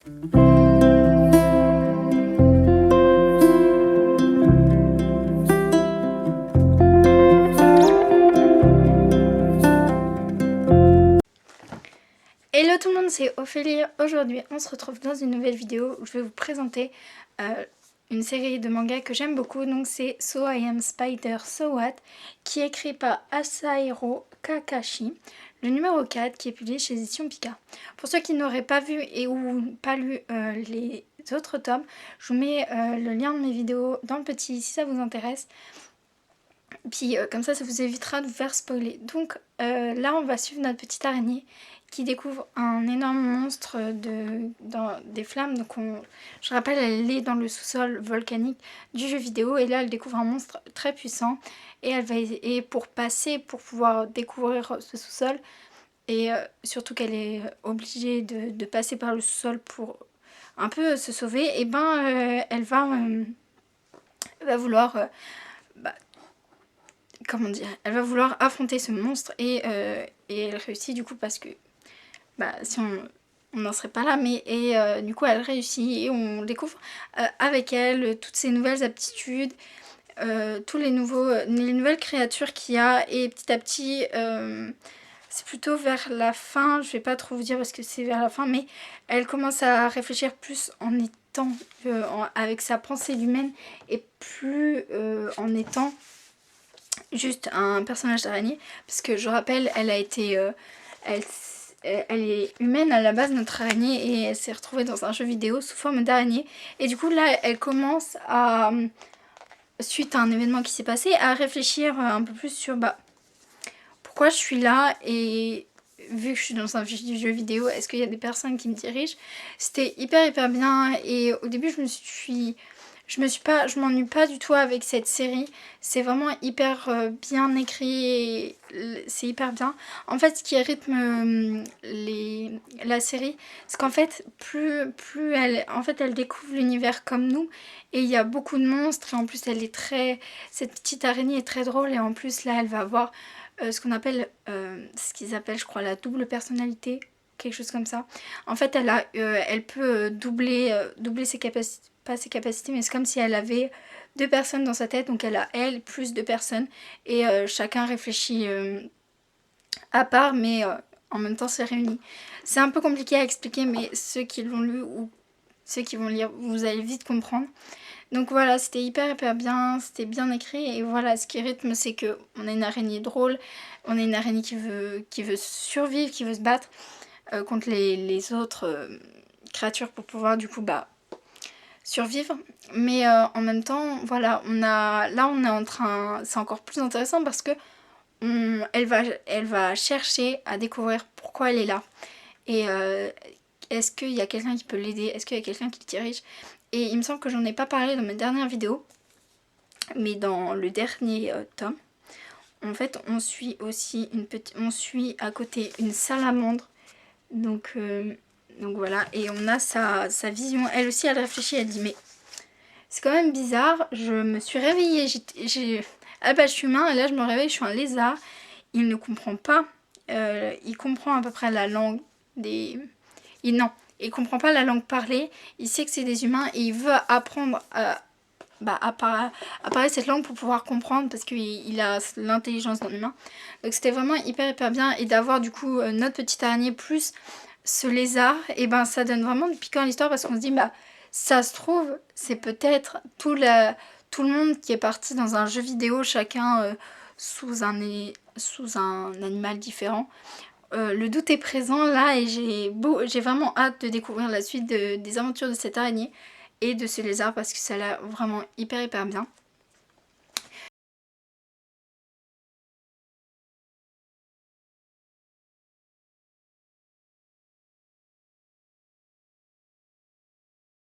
Hello tout le monde, c'est Ophélie. Aujourd'hui on se retrouve dans une nouvelle vidéo où je vais vous présenter une série de mangas que j'aime beaucoup. Donc c'est So I Am Spider So What, qui est écrit par Asahiro Kakashi, le numéro 4, qui est publié chez Éditions Pika. Pour ceux qui n'auraient pas vu et ou pas lu les autres tomes, je vous mets le lien de mes vidéos dans le petit si ça vous intéresse. Puis comme ça vous évitera de vous faire spoiler. Donc là on va suivre notre petite araignée qui découvre un énorme monstre dans des flammes. Donc je rappelle, elle est dans le sous-sol volcanique du jeu vidéo et là elle découvre un monstre très puissant et pour pouvoir découvrir ce sous-sol, et surtout qu'elle est obligée de passer par le sous-sol pour un peu se sauver, et ben elle va vouloir comment dire, elle va vouloir affronter ce monstre et elle réussit du coup parce que si on n'en serait pas là, mais du coup elle réussit et on découvre avec elle toutes ces nouvelles aptitudes, tous les nouvelles créatures qu'il y a, et petit à petit c'est plutôt vers la fin, je vais pas trop vous dire parce que c'est vers la fin, mais elle commence à réfléchir plus en étant avec sa pensée humaine et plus en étant juste un personnage d'araignée, parce que je rappelle, elle a été elle est humaine à la base, notre araignée, et elle s'est retrouvée dans un jeu vidéo sous forme d'araignée. Et du coup là elle commence à, suite à un événement qui s'est passé, à réfléchir un peu plus sur pourquoi je suis là, et vu que je suis dans un jeu vidéo, est-ce qu'il y a des personnes qui me dirigent. C'était hyper bien, et au début je m'ennuie pas du tout avec cette série. C'est vraiment hyper bien écrit et c'est hyper bien. En fait, ce qui rythme la série, c'est qu'en fait, plus elle découvre l'univers comme nous, et il y a beaucoup de monstres, et en plus cette petite araignée est très drôle, et en plus là, elle va avoir ce qu'on appelle, ce qu'ils appellent, je crois, la double personnalité, quelque chose comme ça. En fait, elle peut doubler ses capacités, pas ses capacités, mais c'est comme si elle avait deux personnes dans sa tête. Donc elle a elle plus deux personnes, et chacun réfléchit à part, mais en même temps c'est réuni. C'est un peu compliqué à expliquer, mais ceux qui l'ont lu ou ceux qui vont lire, vous allez vite comprendre. Donc voilà, c'était hyper bien, c'était bien écrit, et voilà, ce qui rythme, c'est que on a une araignée drôle, on a une araignée qui veut survivre, qui veut se battre contre les autres créatures pour pouvoir du coup survivre. Mais en même temps, voilà, on est en train, c'est encore plus intéressant parce que elle va chercher à découvrir pourquoi elle est là, et est-ce qu'il y a quelqu'un qui peut l'aider, est-ce qu'il y a quelqu'un qui le dirige. Et il me semble que j'en ai pas parlé dans mes dernières vidéos, mais dans le dernier tome, en fait on suit aussi on suit à côté une salamandre. Donc voilà, et on a sa vision. Elle aussi, elle réfléchit, elle dit mais c'est quand même bizarre, je me suis réveillée, je suis humain, et là je me réveille, je suis un lézard. Il ne comprend pas, il comprend à peu près la langue il comprend pas la langue parlée, il sait que c'est des humains, et il veut apprendre à parler cette langue pour pouvoir comprendre, parce qu'il a l'intelligence d'un humain. Donc c'était vraiment hyper bien, et d'avoir du coup notre petite araignée plus ce lézard, et ça donne vraiment du piquant à l'histoire, parce qu'on se dit ça se trouve c'est peut-être tout le monde qui est parti dans un jeu vidéo, chacun sous un animal différent. Le doute est présent là, et j'ai vraiment hâte de découvrir la suite des aventures de cette araignée et de ce lézard, parce que ça a l'air vraiment hyper bien.